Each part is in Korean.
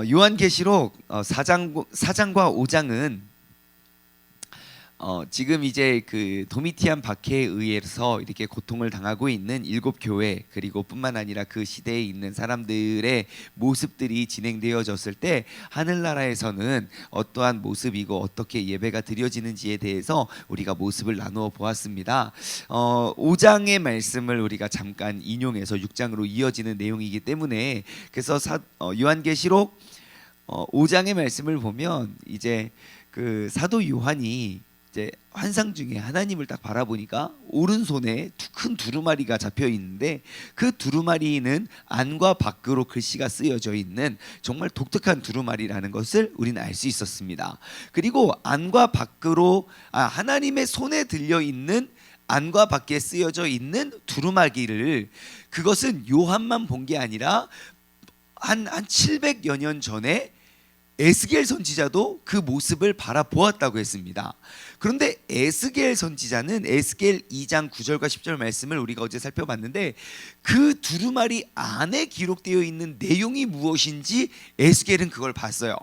요한계시록 4장과 5장은 지금 이제 그 도미티안 박해에 의해서 이렇게 고통을 당하고 있는 7교회, 그리고 뿐만 아니라 그 시대에 있는 사람들의 모습들이 진행되어졌을 때 하늘나라에서는 어떠한 모습이고 어떻게 예배가 드려지는지에 대해서 우리가 모습을 나누어 보았습니다. 5장의 말씀을 우리가 잠깐 인용해서 6장으로 이어지는 내용이기 때문에, 그래서 요한계시록 5장의 말씀을 보면 이제 그 사도 요한이 이제 환상 중에 하나님을 딱 바라보니까 오른손에 큰 두루마리가 잡혀 있는데, 그 두루마리는 안과 밖으로 글씨가 쓰여져 있는 정말 독특한 두루마리라는 것을 우리는 알 수 있었습니다. 그리고 안과 밖으로 하나님의 손에 들려 있는 안과 밖에 쓰여져 있는 두루마리를, 그것은 요한만 본 게 아니라 한 700여 년 전에 에스겔 선지자도 그 모습을 바라보았다고 했습니다. 그런데 에스겔 선지자는 에스겔 2장 9절과 10절 말씀을 우리가 어제 살펴봤는데, 그 두루마리 안에 기록되어 있는 내용이 무엇인지 에스겔은 그걸 봤어요.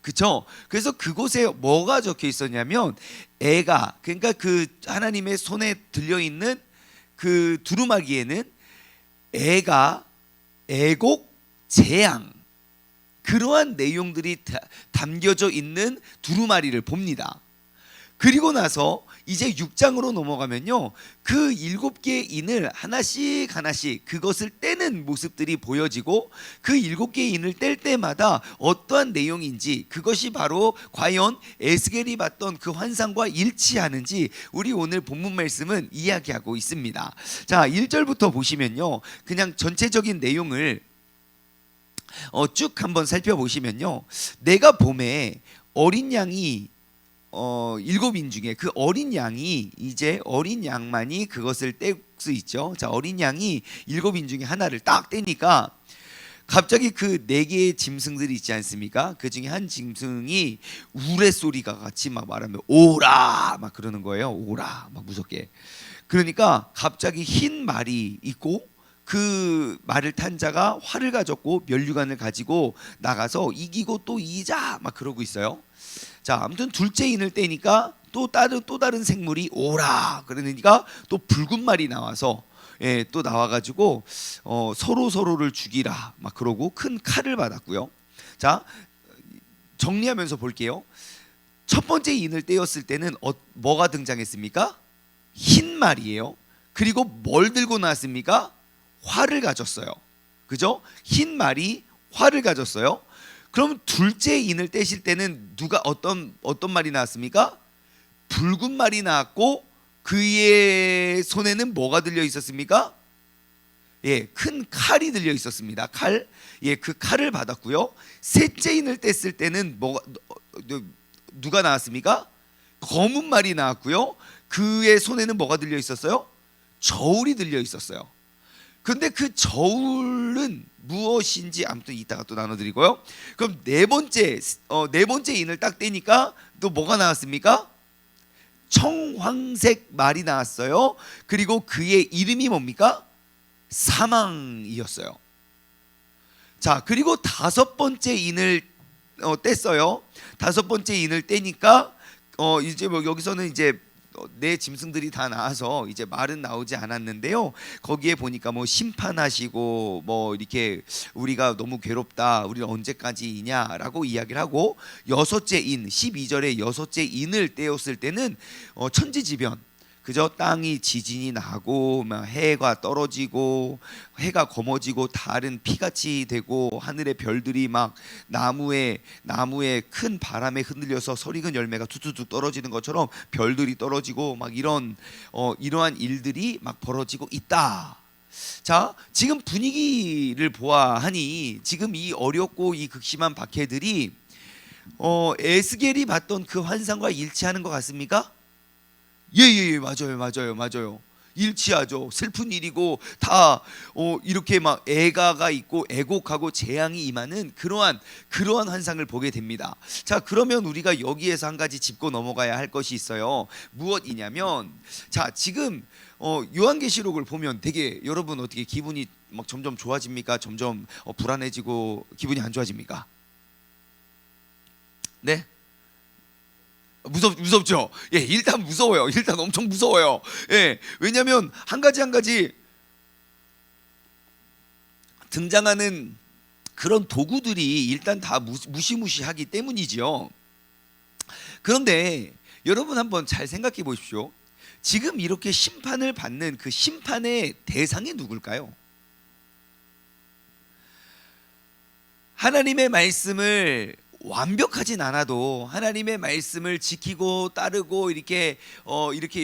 그렇죠? 그래서 그곳에 뭐가 적혀 있었냐면, 그러니까 그 하나님의 손에 들려 있는 그 두루마기에는 애곡, 재앙, 그러한 내용들이 담겨져 있는 두루마리를 봅니다. 그리고 나서 이제 6장으로 넘어가면요, 그 7개의 인을 하나씩 그것을 떼는 모습들이 보여지고, 그 7개의 인을 뗄 때마다 어떠한 내용인지, 그것이 바로 과연 에스겔이 봤던 그 환상과 일치하는지 우리 오늘 본문 말씀은 이야기하고 있습니다. 자, 1절부터 보시면요, 그냥 전체적인 내용을 쭉 한번 살펴보시면요, 내가 봄에 어린 양이 7인 중에 그 어린 양이, 이제 어린 양만이 그것을 뗄 수 있죠. 자, 어린 양이 7인 중에 하나를 딱 떼니까 갑자기 그 4개의 짐승들이 있지 않습니까? 그 중에 한 짐승이 우레소리가 같이 막 말하면 오라 막 그러는 거예요. 오라 막 무섭게. 그러니까 갑자기 흰 말이 있고, 그 말을 탄 자가 활을 가졌고 면류관을 가지고 나가서 이기고 또 이기자 막 그러고 있어요. 자, 아무튼 둘째 인을 떼니까 또 다른 생물이 오라 그러니까 또 붉은 말이 나와서, 또 나와가지고 서로를 죽이라 막 그러고 큰 칼을 받았고요. 자, 정리하면서 볼게요. 첫 번째 인을 떼었을 때는 뭐가 등장했습니까? 흰 말이에요. 그리고 뭘 들고 나왔습니까? 활을 가졌어요. 그죠? 흰 말이 활을 가졌어요. 그럼 둘째 인을 떼실 때는 어떤 말이 나왔습니까? 붉은 말이 나왔고, 그의 손에는 뭐가 들려 있었습니까? 큰 칼이 들려 있었습니다. 칼. 그 칼을 받았고요. 셋째 인을 뗐을 때는 누가 나왔습니까? 검은 말이 나왔고요. 그의 손에는 뭐가 들려 있었어요? 저울이 들려 있었어요. 그런데 그 저울은 무엇인지 아무튼 이따가 또 나눠드리고요. 그럼 네 번째 인을 딱 떼니까 또 뭐가 나왔습니까? 청황색 말이 나왔어요. 그리고 그의 이름이 뭡니까? 사망이었어요. 자, 그리고 다섯 번째 인을 뗐어요. 다섯 번째 인을 떼니까 이제 뭐 여기서는 이제 내 짐승들이 다 나와서 이제 말은 나오지 않았는데요, 거기에 보니까 뭐 심판하시고 뭐 이렇게 우리가 너무 괴롭다, 우리는 언제까지이냐라고 이야기를 하고, 여섯째 인 12절에 여섯째 인을 떼었을 때는 천지지변, 그저 땅이 지진이 나고 막 해가 떨어지고 해가 검어지고 달은 피같이 되고 하늘의 별들이 막 나무에 큰 바람에 흔들려서 설익은 열매가 툭툭툭 떨어지는 것처럼 별들이 떨어지고 막 이러한 일들이 막 벌어지고 있다. 자, 지금 분위기를 보아하니 지금 이 어렵고 이 극심한 박해들이 에스겔이 봤던 그 환상과 일치하는 것 같습니까? 예, 맞아요. 일치하죠. 슬픈 일이고 다 이렇게 막 애가가 있고 애곡하고 재앙이 임하는 그러한 환상을 보게 됩니다. 자, 그러면 우리가 여기에서 한 가지 짚고 넘어가야 할 것이 있어요. 무엇이냐면, 자, 지금 요한계시록을 보면 되게 여러분 어떻게 기분이 막 점점 좋아집니까? 점점 불안해지고 기분이 안 좋아집니까? 네? 무섭죠? 예, 일단 무서워요. 일단 엄청 무서워요. 예, 왜냐하면 한 가지 등장하는 그런 도구들이 일단 다 무시무시하기 때문이죠. 그런데 여러분 한번 잘 생각해 보십시오. 지금 이렇게 심판을 받는 그 심판의 대상이 누굴까요? 하나님의 말씀을 완벽하진 않아도 하나님의 말씀을 지키고 따르고 이렇게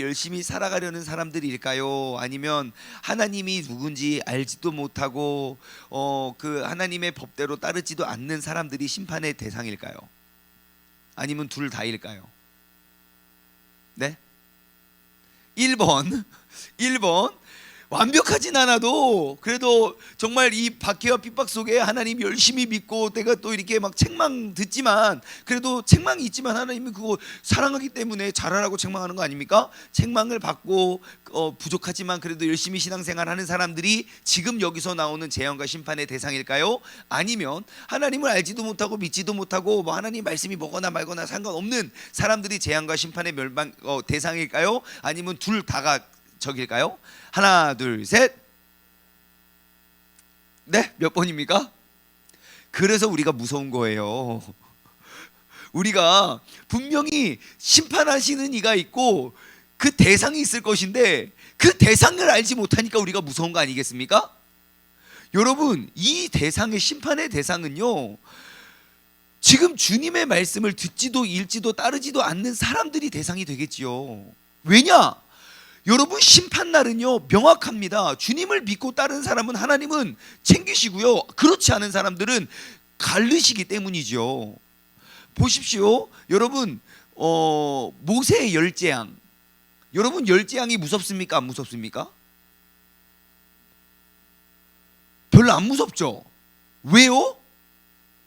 열심히 살아가려는 사람들일까요? 아니면 하나님이 누군지 알지도 못하고 그 하나님의 법대로 따르지도 않는 사람들이 심판의 대상일까요? 아니면 둘 다일까요? 네? 1번 완벽하진 않아도 그래도 정말 이 박해와 핍박 속에 하나님 열심히 믿고 내가 또 이렇게 막 책망 듣지만 그래도 책망이 있지만 하나님이 그거 사랑하기 때문에 잘하라고 책망하는 거 아닙니까? 책망을 받고 부족하지만 그래도 열심히 신앙생활하는 사람들이 지금 여기서 나오는 재앙과 심판의 대상일까요? 아니면 하나님을 알지도 못하고 믿지도 못하고 뭐 하나님 말씀이 뭐거나 말거나 상관없는 사람들이 재앙과 심판의 대상일까요? 아니면 둘 다가 적일까요? 하나, 둘, 셋. 네? 몇 번입니까? 그래서 우리가 무서운 거예요. 우리가 분명히 심판하시는 이가 있고 그 대상이 있을 것인데 그 대상을 알지 못하니까 우리가 무서운 거 아니겠습니까? 여러분, 이 대상의 심판의 대상은요, 지금 주님의 말씀을 듣지도 읽지도 따르지도 않는 사람들이 대상이 되겠지요. 왜냐? 여러분, 심판날은요 명확합니다. 주님을 믿고 따르는 사람은 하나님은 챙기시고요, 그렇지 않은 사람들은 갈르시기 때문이죠. 보십시오, 여러분, 모세의 열재앙, 여러분 열재앙이 무섭습니까? 안 무섭습니까? 별로 안 무섭죠. 왜요?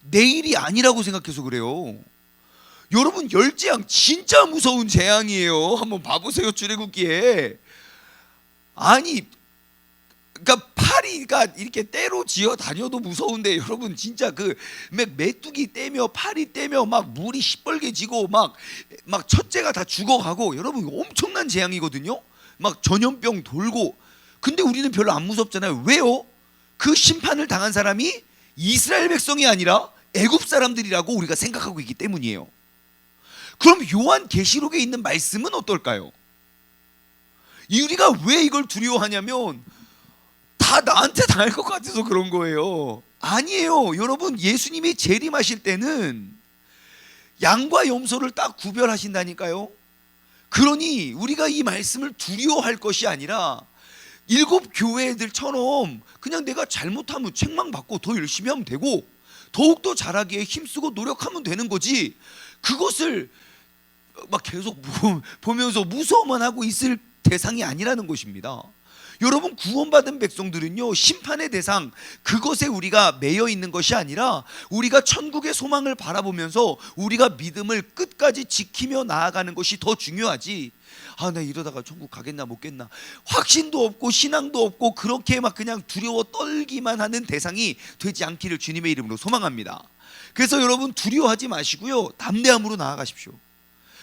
내일이 아니라고 생각해서 그래요. 여러분, 열재앙 진짜 무서운 재앙이에요. 한번 봐보세요. 출애굽기에. 아니, 그러니까 파리가 이렇게 때로 지어 다녀도 무서운데 여러분 진짜 그 메뚜기 떼며 파리 떼며 막 물이 시뻘개지고 막 첫째가 다 죽어가고, 여러분 엄청난 재앙이거든요. 막 전염병 돌고. 근데 우리는 별로 안 무섭잖아요. 왜요? 그 심판을 당한 사람이 이스라엘 백성이 아니라 애굽 사람들이라고 우리가 생각하고 있기 때문이에요. 그럼 요한계시록에 있는 말씀은 어떨까요? 우리가 왜 이걸 두려워하냐면 다 나한테 당할 것 같아서 그런 거예요. 아니에요. 여러분, 예수님이 재림하실 때는 양과 염소를 딱 구별하신다니까요. 그러니 우리가 이 말씀을 두려워할 것이 아니라 일곱 교회들처럼 그냥 내가 잘못하면 책망받고 더 열심히 하면 되고 더욱더 잘하기에 힘쓰고 노력하면 되는 거지, 그것을 막 계속 보면서 무서워만 하고 있을 대상이 아니라는 것입니다. 여러분, 구원받은 백성들은요, 심판의 대상, 그것에 우리가 매여 있는 것이 아니라 우리가 천국의 소망을 바라보면서 우리가 믿음을 끝까지 지키며 나아가는 것이 더 중요하지, 나 이러다가 천국 가겠나 못 겠나 확신도 없고 신앙도 없고 그렇게 막 그냥 두려워 떨기만 하는 대상이 되지 않기를 주님의 이름으로 소망합니다. 그래서 여러분, 두려워하지 마시고요, 담대함으로 나아가십시오.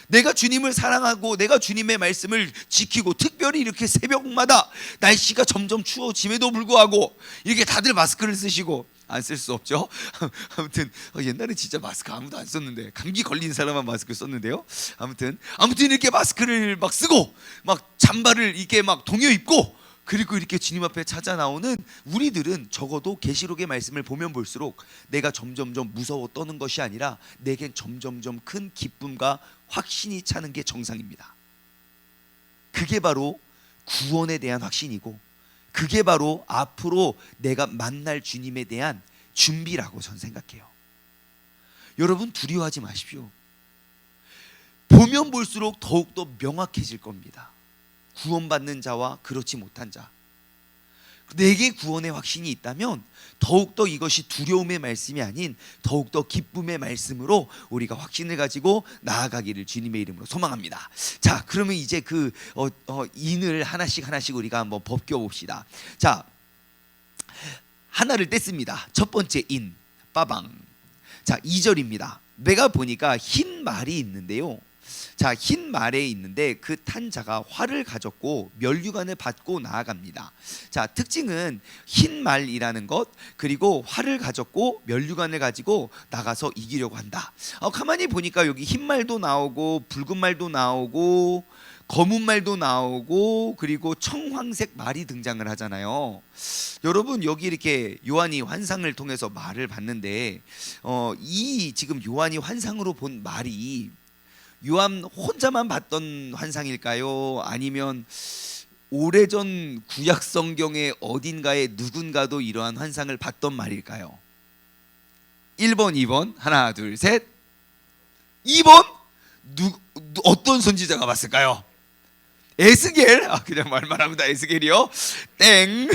내가 주님을 사랑하고 내가 주님의 말씀을 지키고, 특별히 이렇게 새벽마다 날씨가 점점 추워짐에도 불구하고 이렇게 다들 마스크를 쓰시고, 안 쓸 수 없죠. 아무튼 옛날에 진짜 마스크 아무도 안 썼는데, 감기 걸린 사람만 마스크 썼는데요. 아무튼 이렇게 마스크를 막 쓰고 막 잠바를 이렇게 막 동여 입고, 그리고 이렇게 주님 앞에 찾아 나오는 우리들은 적어도 계시록의 말씀을 보면 볼수록 내가 점점점 무서워 떠는 것이 아니라 내겐 점점점 큰 기쁨과 확신이 차는 게 정상입니다. 그게 바로 구원에 대한 확신이고, 그게 바로 앞으로 내가 만날 주님에 대한 준비라고 저는 생각해요. 여러분, 두려워하지 마십시오. 보면 볼수록 더욱더 명확해질 겁니다. 구원받는 자와 그렇지 못한 자, 내게 구원의 확신이 있다면 더욱더 이것이 두려움의 말씀이 아닌 더욱더 기쁨의 말씀으로 우리가 확신을 가지고 나아가기를 주님의 이름으로 소망합니다. 자, 그러면 이제 그 인을 하나씩 우리가 한번 벗겨봅시다. 자, 하나를 뗐습니다. 첫 번째 인, 빠방. 자, 2절입니다. 내가 보니까 흰 말이 있는데요. 자, 흰 말에 있는데 그 탄 자가 활을 가졌고 면류관을 받고 나아갑니다. 자, 특징은 흰 말이라는 것, 그리고 활을 가졌고 면류관을 가지고 나가서 이기려고 한다. 가만히 보니까 여기 흰 말도 나오고 붉은 말도 나오고 검은 말도 나오고 그리고 청황색 말이 등장을 하잖아요. 여러분, 여기 이렇게 요한이 환상을 통해서 말을 봤는데 이 지금 요한이 환상으로 본 말이 요한 혼자만 봤던 환상일까요? 아니면 오래전 구약 성경의 어딘가에 누군가도 이러한 환상을 봤던 말일까요? 1번, 2번, 하나, 둘, 셋. 2번? 어떤 선지자가 봤을까요? 에스겔. 그냥 말만 합니다. 에스겔이요. 땡.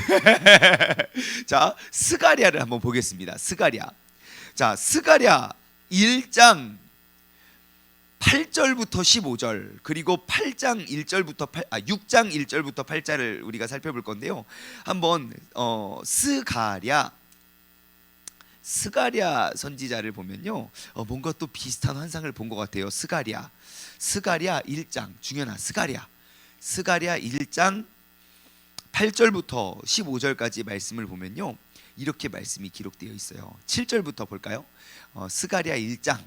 자, 스가랴를 한번 보겠습니다. 스가랴. 자, 스가랴 1장 8절부터 15절, 그리고 6장 1절부터 8절을 우리가 살펴볼 건데요. 한번 스가랴 선지자를 보면요, 뭔가 또 비슷한 환상을 본 것 같아요. 스가랴 1장, 중요한 스가랴 1장 8절부터 15절까지 말씀을 보면요, 이렇게 말씀이 기록되어 있어요. 7절부터 볼까요? 스가랴 1장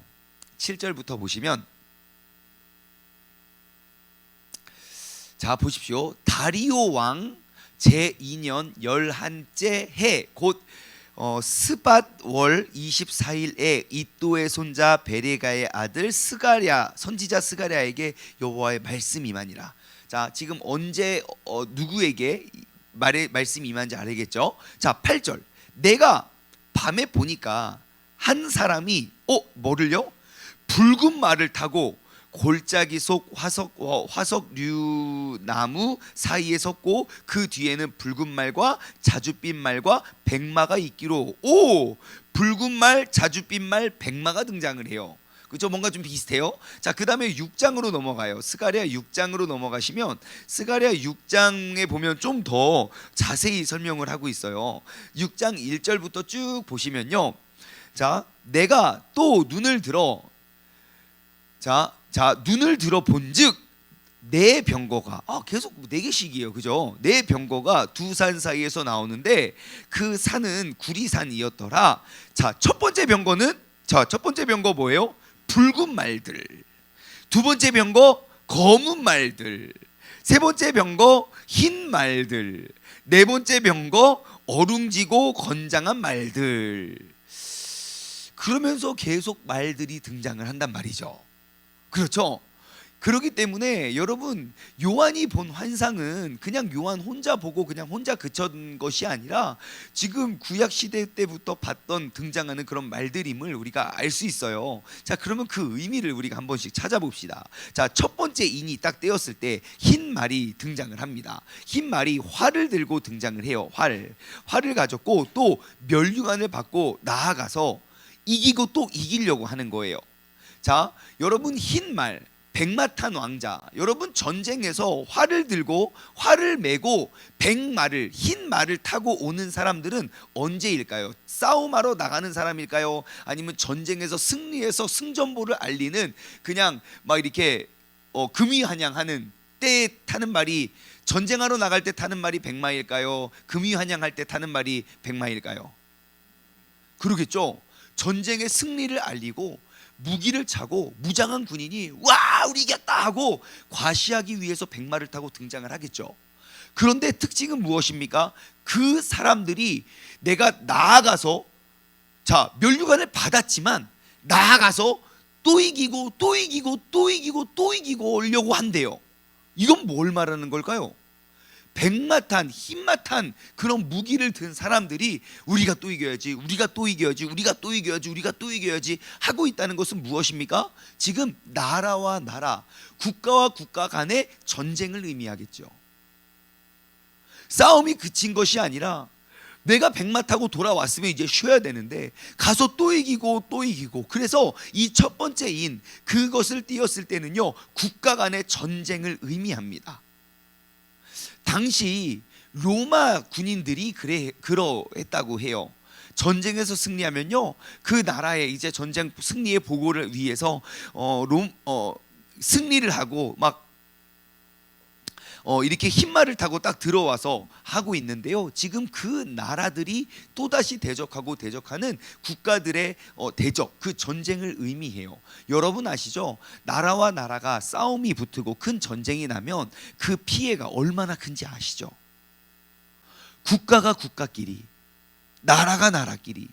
7절부터 보시면, 자, 보십시오. 다리오 왕 제2년 11째 해 곧 스밧 월 24일에 이또의 손자 베레가의 아들 스가랴 선지자 스가랴에게 여호와의 말씀이 임하니라. 자, 지금 언제 누구에게 말씀이 임한지 알겠죠? 자, 8절. 내가 밤에 보니까 한 사람이 뭐를요? 붉은 말을 타고 골짜기 속 화석류 나무 사이에 섰고 그 뒤에는 붉은 말과 자줏빛 말과 백마가 있기로. 붉은 말, 자줏빛 말, 백마가 등장을 해요. 그죠? 뭔가 좀 비슷해요. 자, 그 다음에 6장으로 넘어가요. 스가랴 6장으로 넘어가시면 스가랴 6장에 보면 좀 더 자세히 설명을 하고 있어요. 6장 1절부터 쭉 보시면요, 자, 내가 또 눈을 들어 눈을 들어 본즉 네 병거가, 계속 네 개씩이에요. 그죠? 네 병거가 두 산 사이에서 나오는데 그 산은 구리산이었더라. 자, 첫 번째 병거는, 첫 번째 병거 뭐예요? 붉은 말들. 두 번째 병거 검은 말들. 세 번째 병거 흰 말들. 네 번째 병거 어룽지고 건장한 말들. 그러면서 계속 말들이 등장을 한단 말이죠. 그렇죠? 그렇기 때문에 여러분, 요한이 본 환상은 그냥 요한 혼자 보고 그냥 혼자 그쳤던 것이 아니라 지금 구약 시대 때부터 봤던 등장하는 그런 말들임을 우리가 알 수 있어요. 자, 그러면 그 의미를 우리가 한 번씩 찾아봅시다. 자, 첫 번째 인이 딱 떼었을 때 흰 말이 등장을 합니다. 흰 말이 활을 들고 등장을 해요. 활을 가졌고 또 면류관을 받고 나아가서 이기고 또 이기려고 하는 거예요. 자, 여러분, 흰 말, 백마탄 왕자, 여러분, 전쟁에서 활을 들고 활을 메고 백마를, 흰 말을 타고 오는 사람들은 언제일까요? 싸움하러 나가는 사람일까요? 아니면 전쟁에서 승리해서 승전보를 알리는, 그냥 막 이렇게 금위환양하는 때 타는 말이, 전쟁하러 나갈 때 타는 말이 백마일까요? 금위환양할 때 타는 말이 백마일까요? 그러겠죠. 전쟁의 승리를 알리고 무기를 차고 무장한 군인이 와, 우리 이겼다 하고 과시하기 위해서 백마를 타고 등장을 하겠죠. 그런데 특징은 무엇입니까? 그 사람들이 내가 나아가서, 자, 면류관을 받았지만 나아가서 또 이기고 또 이기고 또 이기고 또 이기고 오려고 한대요. 이건 뭘 말하는 걸까요? 백마탄, 흰마탄 그런 무기를 든 사람들이 우리가 또 이겨야지, 우리가 또 이겨야지, 우리가 또 이겨야지, 우리가 또 이겨야지 하고 있다는 것은 무엇입니까? 지금 나라와 나라, 국가와 국가 간의 전쟁을 의미하겠죠. 싸움이 그친 것이 아니라 내가 백마 타고 돌아왔으면 이제 쉬어야 되는데 가서 또 이기고 또 이기고. 그래서 이 첫 번째 인, 그것을 띄었을 때는요, 국가 간의 전쟁을 의미합니다. 당시 로마 군인들이 그러했다고 해요. 전쟁에서 승리하면요, 그 나라의 이제 전쟁 승리의 보고를 위해서 승리를 하고 막 이렇게 흰말을 타고 딱 들어와서 하고 있는데요. 지금 그 나라들이 또다시 대적하는 국가들의 대적, 그 전쟁을 의미해요. 여러분 아시죠? 나라와 나라가 싸움이 붙고 큰 전쟁이 나면 그 피해가 얼마나 큰지 아시죠? 국가가 국가끼리, 나라가 나라끼리.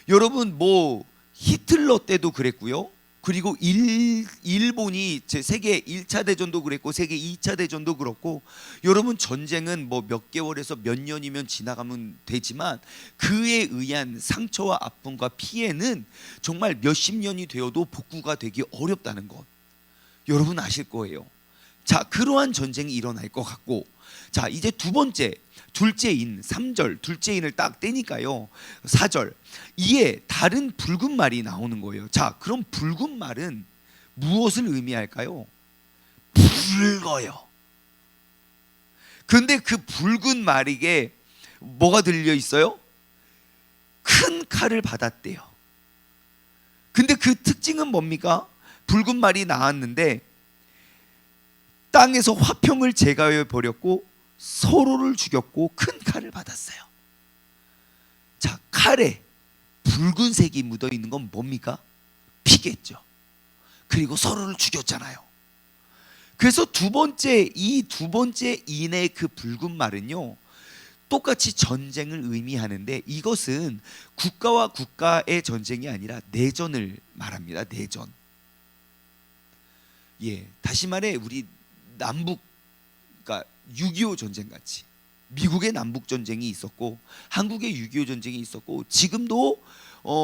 여러분 뭐 히틀러 때도 그랬고요. 그리고 일본이 세계 1차 대전도 그랬고 세계 2차 대전도 그렇고, 여러분 전쟁은 뭐 몇 개월에서 몇 년이면 지나가면 되지만 그에 의한 상처와 아픔과 피해는 정말 몇십 년이 되어도 복구가 되기 어렵다는 것 여러분 아실 거예요. 자, 그러한 전쟁이 일어날 것 같고, 자 이제 두 번째, 둘째인 3절, 둘째인을 딱 떼니까요 4절, 이에 다른 붉은 말이 나오는 거예요. 자, 그럼 붉은 말은 무엇을 의미할까요? 붉어요. 그런데 그 붉은 말에게 뭐가 들려 있어요? 큰 칼을 받았대요. 근데 그 특징은 뭡니까? 붉은 말이 나왔는데 땅에서 화평을 제거해 버렸고 서로를 죽였고 큰 칼을 받았어요. 자, 칼에 붉은색이 묻어 있는 건 뭡니까? 피겠죠. 그리고 서로를 죽였잖아요. 그래서 이 두 번째 인의 그 붉은 말은요, 똑같이 전쟁을 의미하는데 이것은 국가와 국가의 전쟁이 아니라 내전을 말합니다. 내전. 예, 다시 말해 우리 남북, 그러니까 6.25 전쟁 같이 미국의 남북 전쟁이 있었고 한국의 6.25 전쟁이 있었고, 지금도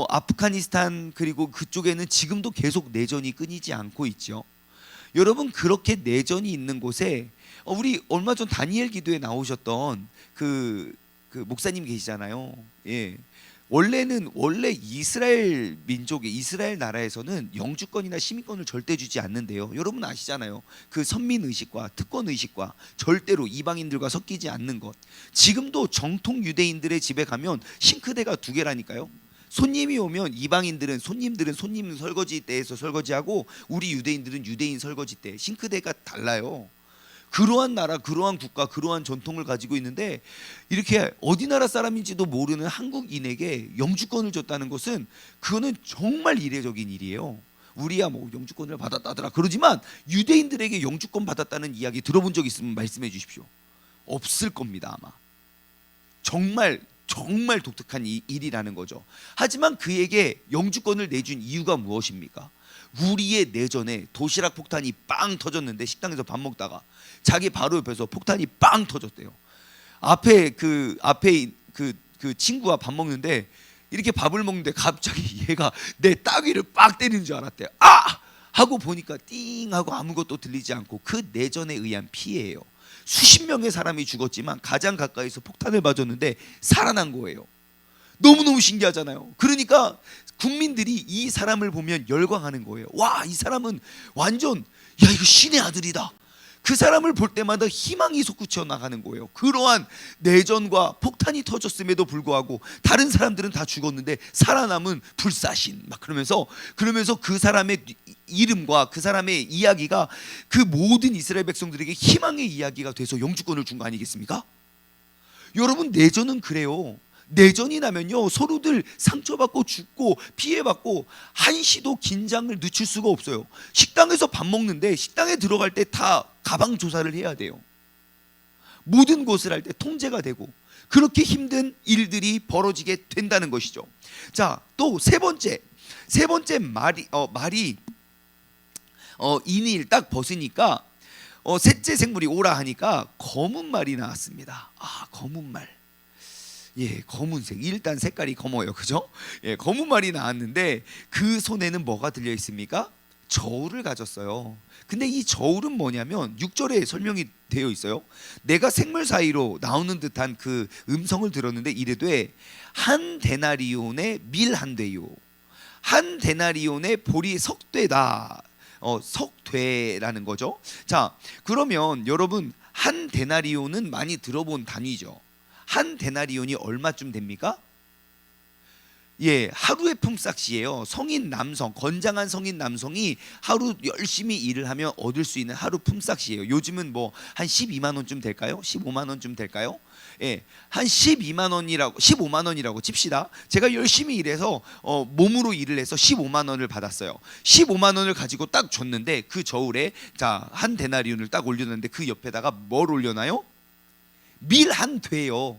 아프가니스탄 그리고 그쪽에는 지금도 계속 내전이 끊이지 않고 있죠. 여러분, 그렇게 내전이 있는 곳에 우리 얼마 전 다니엘 기도에 나오셨던 그 목사님 계시잖아요. 예. 원래 이스라엘 민족의 이스라엘 나라에서는 영주권이나 시민권을 절대 주지 않는데요. 여러분 아시잖아요. 그 선민 의식과 특권 의식과 절대로 이방인들과 섞이지 않는 것. 지금도 정통 유대인들의 집에 가면 싱크대가 2개라니까요. 손님이 오면 손님들은 손님 설거지대에서 설거지하고 우리 유대인들은 유대인 설거지대, 싱크대가 달라요. 그러한 나라, 그러한 국가, 그러한 전통을 가지고 있는데 이렇게 어디 나라 사람인지도 모르는 한국인에게 영주권을 줬다는 것은 그거는 정말 이례적인 일이에요. 우리야 뭐 영주권을 받았다더라 그러지만 유대인들에게 영주권 받았다는 이야기 들어본 적 있으면 말씀해 주십시오. 없을 겁니다 아마. 정말 독특한 일이라는 거죠. 하지만 그에게 영주권을 내준 이유가 무엇입니까? 우리의 내전에 도시락 폭탄이 빵 터졌는데 식당에서 밥 먹다가 자기 바로 옆에서 폭탄이 빵 터졌대요. 앞에 그 친구와 밥 먹는데 이렇게 밥을 먹는데 갑자기 얘가 내 따귀를 빡 때리는 줄 알았대요. 아! 하고 보니까 띵 하고 아무것도 들리지 않고 그 내전에 의한 피해예요. 수십 명의 사람이 죽었지만 가장 가까이서 폭탄을 맞았는데 살아난 거예요. 너무너무 신기하잖아요. 그러니까 국민들이 이 사람을 보면 열광하는 거예요. 와, 이 사람은 완전 야 이거 신의 아들이다. 그 사람을 볼 때마다 희망이 솟구쳐 나가는 거예요. 그러한 내전과 폭탄이 터졌음에도 불구하고 다른 사람들은 다 죽었는데 살아남은 불사신 막 그러면서 그 사람의 이름과 그 사람의 이야기가 그 모든 이스라엘 백성들에게 희망의 이야기가 돼서 영주권을 준 거 아니겠습니까? 여러분, 내전은 그래요. 내전이 나면요 서로들 상처받고 죽고 피해받고 한시도 긴장을 늦출 수가 없어요. 식당에서 밥 먹는데 식당에 들어갈 때 다 가방 조사를 해야 돼요. 모든 곳을 할 때 통제가 되고 그렇게 힘든 일들이 벌어지게 된다는 것이죠. 자, 또 세 번째 말이 인일 딱 벗으니까 셋째 생물이 오라 하니까 검은 말이 나왔습니다. 아, 검은 말. 예, 검은색. 일단 색깔이 검어요. 그죠? 예, 검은 말이 나왔는데 그 손에는 뭐가 들려 있습니까? 저울을 가졌어요. 근데 이 저울은 뭐냐면 6절에 설명이 되어 있어요. 내가 생물 사이로 나오는 듯한 그 음성을 들었는데 이르되 한 데나리온의 밀 한 되요. 한 데나리온의 보리 석되다. 석되라는 거죠. 자, 그러면 여러분 한 데나리온은 많이 들어본 단위죠. 한 데나리온이 얼마쯤 됩니까? 예, 하루의 품삯이에요. 성인 남성, 건장한 성인 남성이 하루 열심히 일을 하면 얻을 수 있는 하루 품삯이에요. 요즘은 뭐 한 12만 원쯤 될까요? 15만 원쯤 될까요? 예, 한 12만 원이라고 15만 원이라고 칩시다. 제가 열심히 일해서 몸으로 일을 해서 15만 원을 받았어요. 15만 원을 가지고 딱 줬는데 그 저울에 자, 한 데나리온을 딱 올렸는데 그 옆에다가 뭘 올려놔요? 밀 한 되요.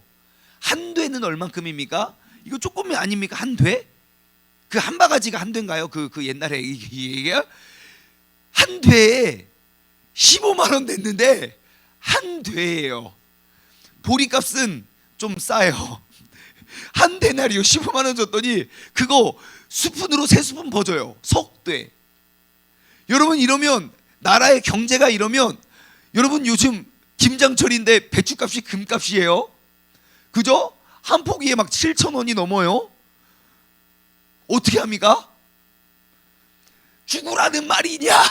한 되는 얼만큼입니까? 이거 조금이 아닙니까? 한 돼? 그 한 바가지가 한 되인가요? 그 옛날에 이게 한 되에 15만 원 냈는데 한 되예요. 보리값은 좀 싸요. 한 데나리오 15만 원 줬더니 그거 스푼으로 3스푼 버져요. 석돼. 여러분 이러면 나라의 경제가 이러면 여러분 요즘 김장철인데 배추값이 금값이에요. 그죠? 한 포기에 막 7,000원이 넘어요. 어떻게 합니까? 죽으라는 말이냐?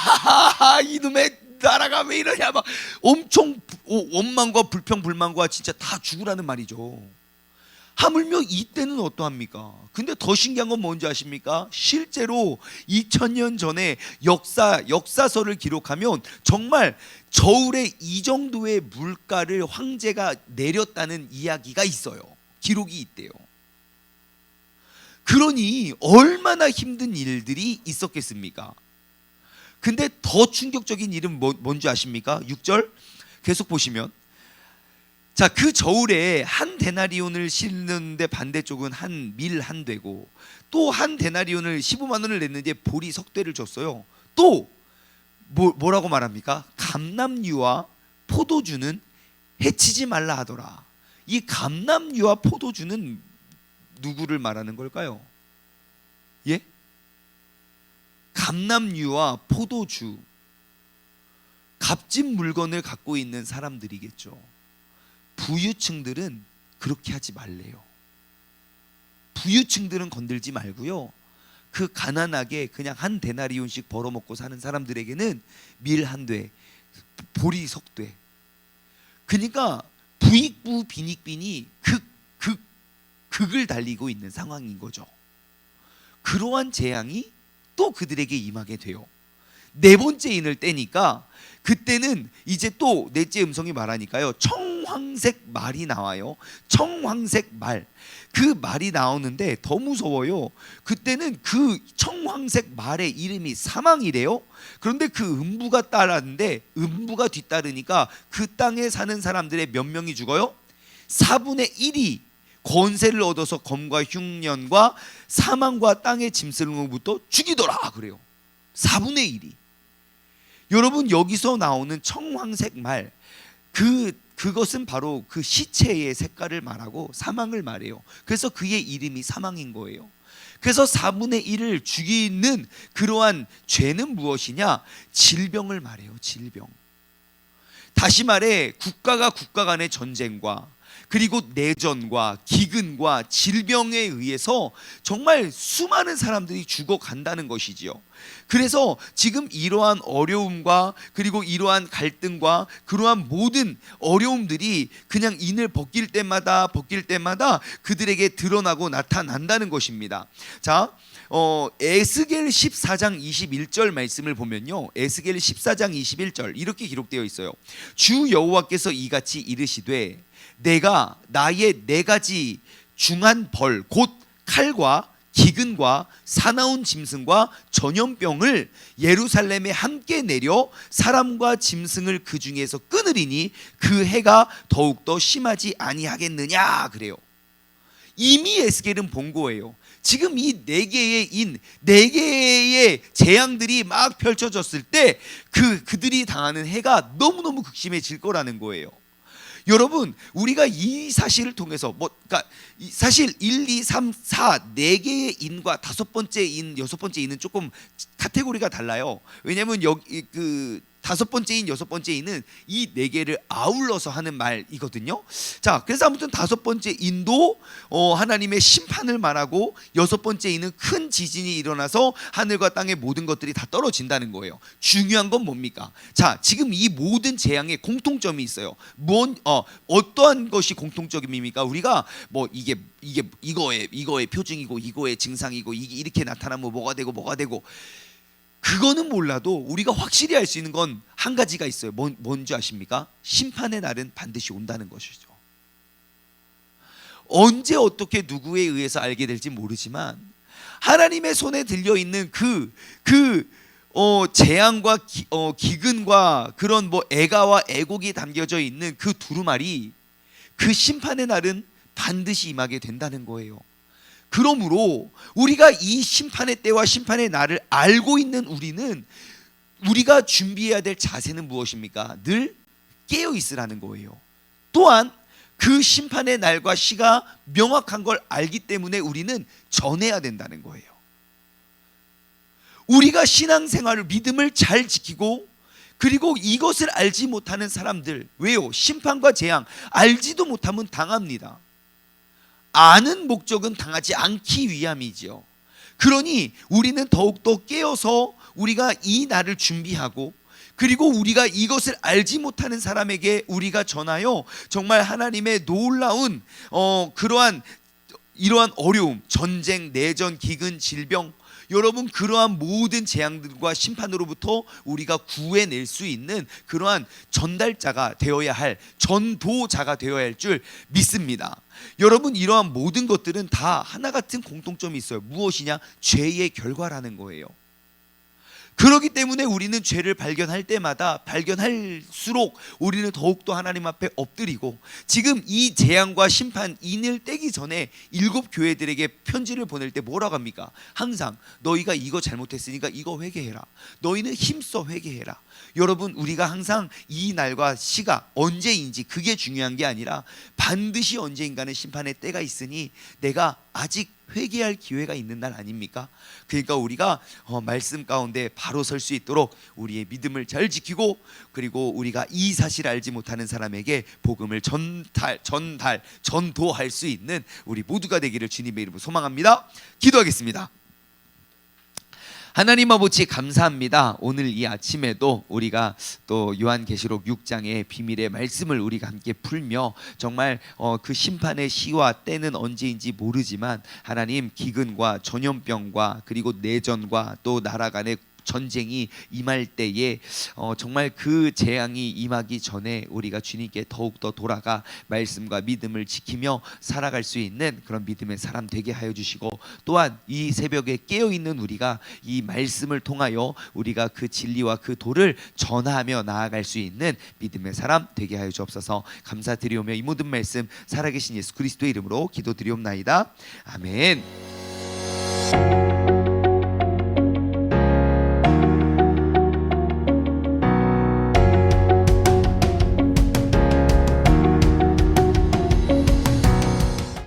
이놈의 나라가 왜 이러냐? 막 엄청 원망과 불평 불만과 진짜 다 죽으라는 말이죠. 하물며 이때는 어떠합니까? 근데 더 신기한 건 뭔지 아십니까? 실제로 2000년 전에 역사서를 기록하면 정말 저울에 이 정도의 물가를 황제가 내렸다는 이야기가 있어요. 기록이 있대요. 그러니 얼마나 힘든 일들이 있었겠습니까? 근데 더 충격적인 일은 뭔지 아십니까? 6절 계속 보시면 자, 그 저울에 한 데나리온을 실는데 반대쪽은 한 밀 한 되고 또 한 데나리온을 15만 원을 냈는데 보리 석대를 줬어요. 또 뭐라고 말합니까? 감람류와 포도주는 해치지 말라 하더라. 이 감람류와 포도주는 누구를 말하는 걸까요? 예? 감람류와 포도주, 값진 물건을 갖고 있는 사람들이겠죠. 부유층들은 그렇게 하지 말래요. 부유층들은 건들지 말고요. 그 가난하게 그냥 한 데나리온씩 벌어먹고 사는 사람들에게는 밀 한 돼, 보리 석돼. 그러니까 부익부 빈익빈이 극을 달리고 있는 상황인 거죠. 그러한 재앙이 또 그들에게 임하게 돼요. 네 번째 인을 떼니까 그때는 이제 또 넷째 음성이 말하니까요. 청황색 말이 나와요. 청황색 말. 그 말이 나오는데 더 무서워요. 그때는 그 청황색 말의 이름이 사망이래요. 그런데 그 음부가 따랐는데 음부가 뒤따르니까 그 땅에 사는 사람들의 몇 명이 죽어요? 4분의 1이 권세를 얻어서 검과 흉년과 사망과 땅의 짐승으로부터 죽이더라 그래요. 4분의 1이. 여러분 여기서 나오는 청황색 말 그것은 바로 그 시체의 색깔을 말하고 사망을 말해요. 그래서 그의 이름이 사망인 거예요. 그래서 4분의 1을 죽이는 그러한 죄는 무엇이냐? 질병을 말해요. 질병. 다시 말해 국가가 국가 간의 전쟁과 그리고 내전과 기근과 질병에 의해서 정말 수많은 사람들이 죽어간다는 것이지요. 그래서 지금 이러한 어려움과 그리고 이러한 갈등과 그러한 모든 어려움들이 그냥 인을 벗길 때마다 그들에게 드러나고 나타난다는 것입니다. 자, 에스겔 14장 21절 말씀을 보면요, 에스겔 14장 21절 이렇게 기록되어 있어요. 주 여호와께서 이같이 이르시되 내가 나의 4가지 중한 벌 곧 칼과 기근과 사나운 짐승과 전염병을 예루살렘에 함께 내려 사람과 짐승을 그 중에서 끊으리니 그 해가 더욱더 심하지 아니하겠느냐 그래요. 이미 에스겔은 본 거예요. 지금 이 4개의 재앙들이 막 펼쳐졌을 때 그들이 당하는 해가 너무너무 극심해질 거라는 거예요. 여러분 우리가 이 사실을 통해서 그러니까 사실 1, 2, 3, 4 4개의 인과 5번째 인, 6번째 인은 조금 카테고리가 달라요. 왜냐하면 여기 다섯 번째인, 여섯 번째인은 이 네 개를 아울러서 하는 말이거든요. 자, 그래서 아무튼 다섯 번째 인도 하나님의 심판을 말하고, 여섯 번째 인은 큰 지진이 일어나서 하늘과 땅의 모든 것들이 다 떨어진다는 거예요. 중요한 건 뭡니까? 자, 지금 이 모든 재앙에 공통점이 있어요. 어떠한 것이 공통점입니까? 우리가 뭐 이게 이거의 표징이고 이거의 증상이고 이게 이렇게 나타나면 뭐가 되고 그거는 몰라도 우리가 확실히 알 수 있는 건 한 가지가 있어요. 뭔지 아십니까? 심판의 날은 반드시 온다는 것이죠. 언제 어떻게 누구에 의해서 알게 될지 모르지만 하나님의 손에 들려 있는 재앙과 기근과 그런 뭐 애가와 애곡이 담겨져 있는 그 두루마리, 그 심판의 날은 반드시 임하게 된다는 거예요. 그러므로 우리가 이 심판의 때와 심판의 날을 알고 있는 우리가 준비해야 될 자세는 무엇입니까? 늘 깨어 있으라는 거예요. 또한 그 심판의 날과 시가 명확한 걸 알기 때문에 우리는 전해야 된다는 거예요. 우리가 신앙생활을, 믿음을 잘 지키고, 그리고 이것을 알지 못하는 사람들, 왜요? 심판과 재앙 알지도 못하면 당합니다. 아는 목적은 당하지 않기 위함이지요. 그러니 우리는 더욱더 깨어서 우리가 이 날을 준비하고, 그리고 우리가 이것을 알지 못하는 사람에게 우리가 전하여 정말 하나님의 놀라운 이러한 어려움, 전쟁, 내전, 기근, 질병, 여러분 그러한 모든 재앙들과 심판으로부터 우리가 구해낼 수 있는 그러한 전달자가 되어야 할, 전도자가 되어야 할 줄 믿습니다. 여러분, 이러한 모든 것들은 다 하나 같은 공통점이 있어요. 무엇이냐? 죄의 결과라는 거예요. 그렇기 때문에 우리는 죄를 발견할 때마다, 발견할수록 우리는 더욱더 하나님 앞에 엎드리고, 지금 이 재앙과 심판 인을 떼기 전에 7 교회들에게 편지를 보낼 때 뭐라고 합니까? 항상 너희가 이거 잘못했으니까 이거 회개해라, 너희는 힘써 회개해라. 여러분, 우리가 항상 이 날과 시가 언제인지 그게 중요한 게 아니라 반드시 언제인가는 심판의 때가 있으니 내가 아직 회개할 기회가 있는 날 아닙니까? 그러니까 우리가 말씀 가운데 바로 설 수 있도록 우리의 믿음을 잘 지키고, 그리고 우리가 이 사실을 알지 못하는 사람에게 복음을 전도할 수 있는 우리 모두가 되기를 주님의 이름으로 소망합니다. 기도하겠습니다. 하나님 아버지, 감사합니다. 오늘 이 아침에도 우리가 또 요한계시록 6장의 비밀의 말씀을 우리가 함께 풀며, 정말 그 심판의 시와 때는 언제인지 모르지만 하나님, 기근과 전염병과 그리고 내전과 또 나라 간의 전쟁이 임할 때에 정말 그 재앙이 임하기 전에 우리가 주님께 더욱더 돌아가 말씀과 믿음을 지키며 살아갈 수 있는 그런 믿음의 사람 되게 하여 주시고, 또한 이 새벽에 깨어있는 우리가 이 말씀을 통하여 우리가 그 진리와 그 도를 전하며 나아갈 수 있는 믿음의 사람 되게 하여 주옵소서. 감사드리오며 이 모든 말씀 살아계신 예수 그리스도의 이름으로 기도드리옵나이다. 아멘.